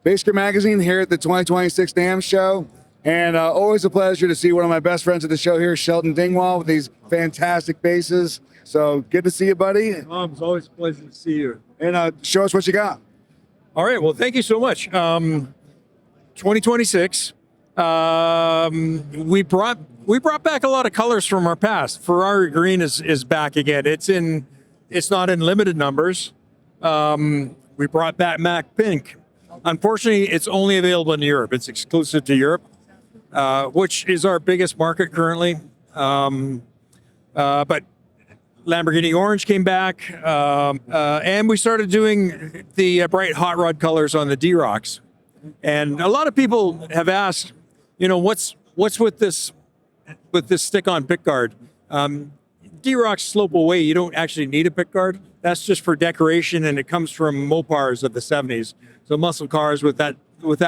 Bassgear Magazine here at the 2026 NAMM show. And always a pleasure to see one of my best friends at the show here, Sheldon Dingwall, with these fantastic basses. So good to see you, buddy. It's always a pleasure to see you. And show us what you got. All right, well, thank you so much. 2026, we brought back a lot of colors from our past. Ferrari Green is back again. It's not in limited numbers. We brought back Mac Pink. Unfortunately, it's only available in Europe. It's exclusive to Europe, which is our biggest market currently. But Lamborghini Orange came back, and we started doing the bright hot rod colors on the D-Rocks. And a lot of people have asked, what's with this stick-on pickguard? D-Rocks slope away. You don't actually need a pickguard. That's just for decoration, and it comes from Mopars of the 70s. So muscle cars with that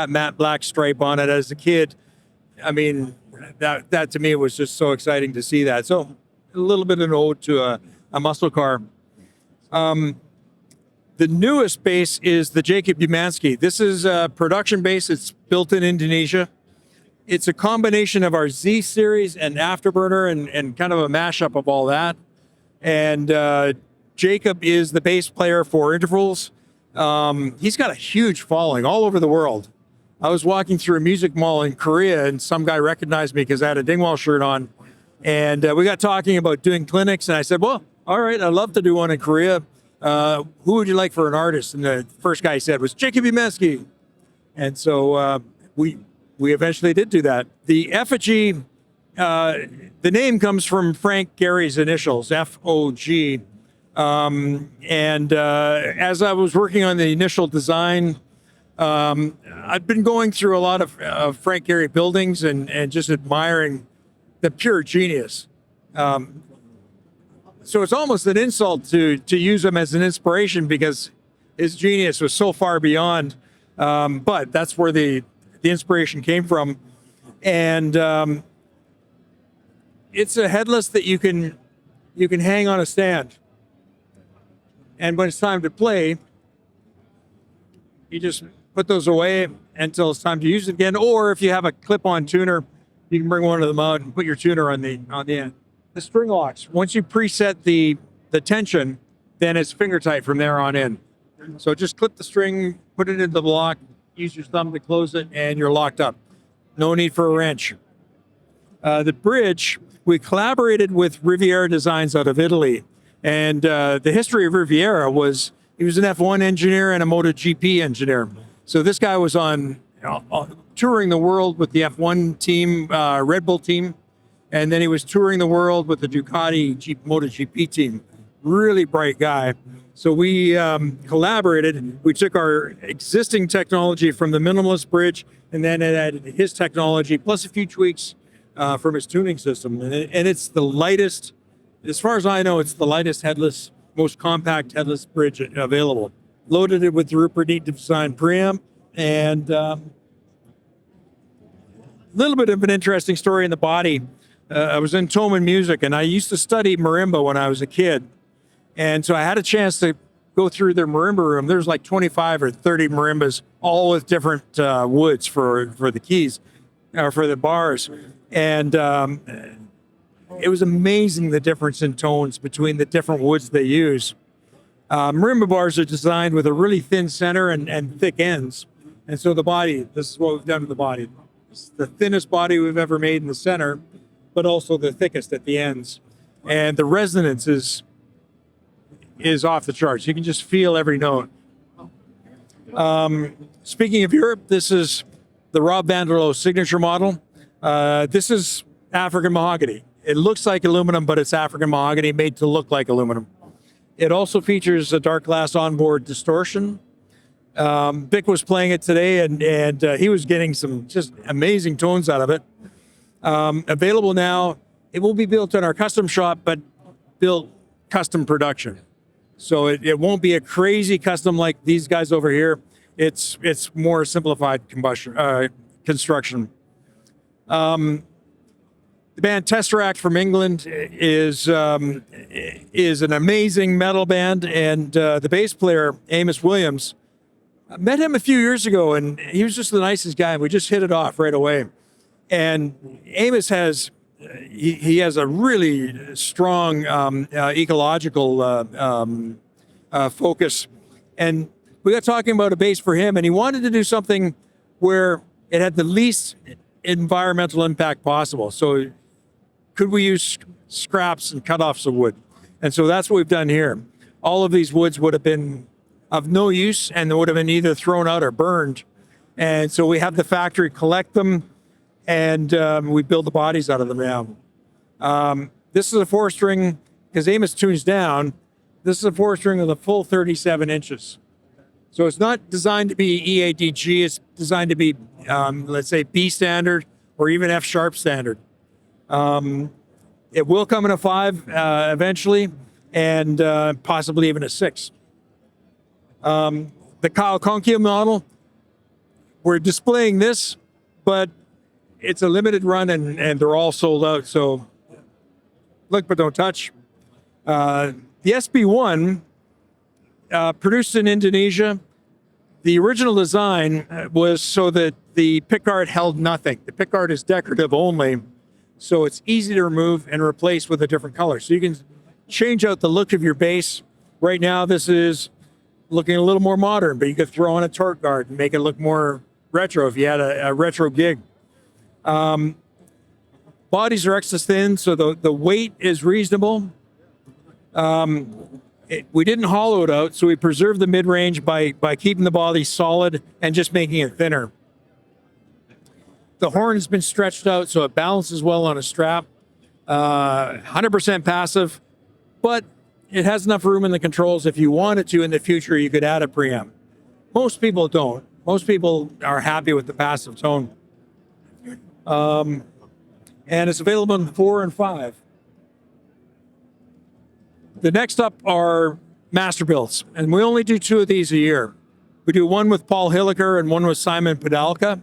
matte black stripe on it. As a kid, I mean, that to me was just so exciting to see that. So a little bit of an ode to a muscle car. The newest bass is the Jacob Umansky. This is a production bass. It's built in Indonesia. It's a combination of our Z series and Afterburner and kind of a mashup of all that. And Jacob is the bass player for Intervals. He's got a huge following all over the world. I was walking through a music mall in Korea and some guy recognized me because I had a Dingwall shirt on. And we got talking about doing clinics. And I said, well, all right, I'd love to do one in Korea. Who would you like for an artist? And the first guy he said was Jacob Umansky. And so we eventually did do that. The Effigy, the name comes from Frank Gehry's initials, F-O-G. And as I was working on the initial design, I'd been going through a lot of Frank Gehry buildings and just admiring the pure genius. So it's almost an insult to use him as an inspiration because his genius was so far beyond. But that's where the inspiration came from. And it's a headless that you can hang on a stand. And when it's time to play, you just put those away until it's time to use it again. Or if you have a clip-on tuner, you can bring one of them out and put your tuner on the end. The string locks, once you preset the tension, then it's finger tight from there on in. So just clip the string, put it in the block, use your thumb to close it, and you're locked up. No need for a wrench. The bridge, we collaborated with Riviera Designs out of Italy. And the history of Riviera was, he was an F1 engineer and a MotoGP engineer. So this guy was on touring the world with the F1 team, Red Bull team. And then he was touring the world with the Ducati MotoGP team. Really bright guy. So we collaborated. We took our existing technology from the minimalist bridge and then it added his technology plus a few tweaks from his tuning system. And it's the lightest, as far as I know, it's the lightest headless, most compact headless bridge available. Loaded it with the Rupert Neat design preamp and a little bit of an interesting story in the body. I was in tone and music and I used to study marimba when I was a kid. And so I had a chance to go through their marimba room. There's like 25 or 30 marimbas, all with different woods for the keys, or for the bars. And it was amazing the difference in tones between the different woods they use. Marimba bars are designed with a really thin center and thick ends. And so the body, this is what we've done to the body. It's the thinnest body we've ever made in the center, but also the thickest at the ends. And the resonance is off the charts. You can just feel every note. Speaking of Europe, this is the Rob Vanderloo signature model. This is African mahogany. It looks like aluminum, but it's African mahogany made to look like aluminum. It also features a dark glass onboard distortion. Vic was playing it today and he was getting some just amazing tones out of it. Available now. It will be built in our custom shop, but built custom production. So it won't be a crazy custom like these guys over here. It's more simplified construction. The band Tesseract from England is an amazing metal band, and the bass player Amos Williams I met him a few years ago, and he was just the nicest guy. We just hit it off right away. And Amos has he has a really strong ecological focus, and we got talking about a bass for him, and he wanted to do something where it had the least environmental impact possible. So could we use scraps and cut-offs of wood? And so that's what we've done here. All of these woods would have been of no use, and they would have been either thrown out or burned. And so we have the factory collect them, and we build the bodies out of them now. This is a 4-string, because Amos tunes down. This is a 4-string with a full 37 inches. So it's not designed to be EADG, it's designed to be, let's say, B standard or even F sharp standard. It will come in a 5 eventually, and possibly even a 6. The Kyle Conkia model, we're displaying this, but it's a limited run, and they're all sold out. So look but don't touch. The SB1, produced in Indonesia. The original design was so that the pickguard held nothing. The pickguard is decorative only, so it's easy to remove and replace with a different color. So you can change out the look of your bass. Right now, this is looking a little more modern, but you could throw on a torque guard and make it look more retro if you had a retro gig. Bodies are extra thin, so the weight is reasonable. We didn't hollow it out, so we preserved the mid-range by keeping the body solid and just making it thinner. The horn has been stretched out, so it balances well on a strap. 100% passive, but it has enough room in the controls. If you wanted to in the future, you could add a preamp. Most people don't. Most people are happy with the passive tone. And it's available in 4 and 5. The next up are master builds, and we only do 2 of these a year. We do one with Paul Hilliker and one with Simon Padalka.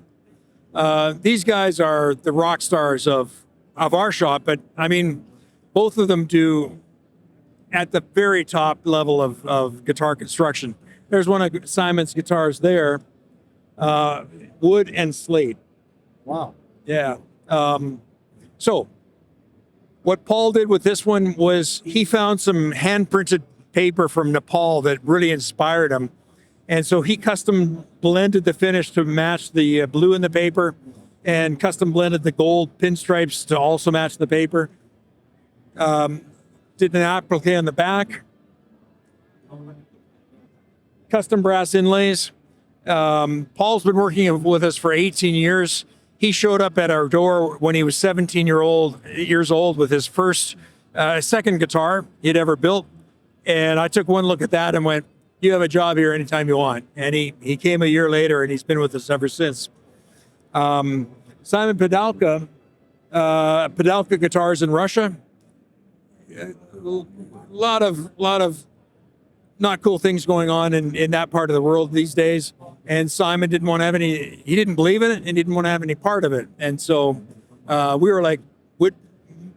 These guys are the rock stars of our shop, but I mean, both of them do at the very top level of guitar construction. There's one of Simon's guitars there, wood and slate. Wow. Yeah. So what Paul did with this one was he found some hand-printed paper from Nepal that really inspired him. And so he custom blended the finish to match the blue in the paper, and custom blended the gold pinstripes to also match the paper. Did an applique on the back. Custom brass inlays. Paul's been working with us for 18 years. He showed up at our door when he was 17 years old with his second guitar he'd ever built. And I took one look at that and went, you have a job here anytime you want. And he came a year later, and he's been with us ever since. Simon Padalka, Padalka guitars in Russia. A lot of not cool things going on in that part of the world these days. And Simon didn't want to have he didn't believe in it and didn't want to have any part of it. And so we were like, would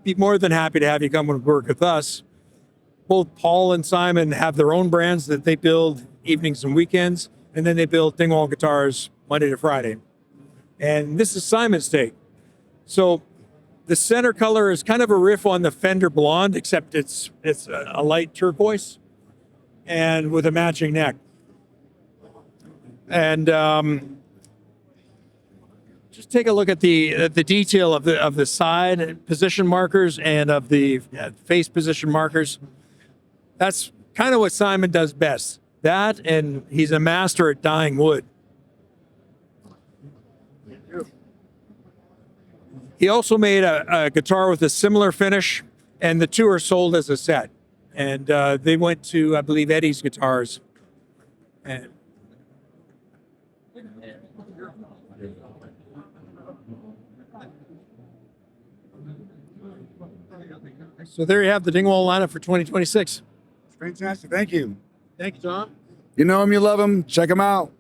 be more than happy to have you come and work with us. Both Paul and Simon have their own brands that they build evenings and weekends, and then they build Dingwall guitars Monday to Friday. And this is Simon's take. So the center color is kind of a riff on the Fender Blonde, except it's a light turquoise and with a matching neck. And just take a look at the detail of the side position markers and of the face position markers. That's kind of what Simon does best. That, and he's a master at dyeing wood. He also made a guitar with a similar finish, and the 2 are sold as a set. And they went to, I believe, Eddie's Guitars. And so there you have the Dingwall lineup for 2026. Fantastic. Thank you. Thank you, Tom. You know him, you love him. Check him out.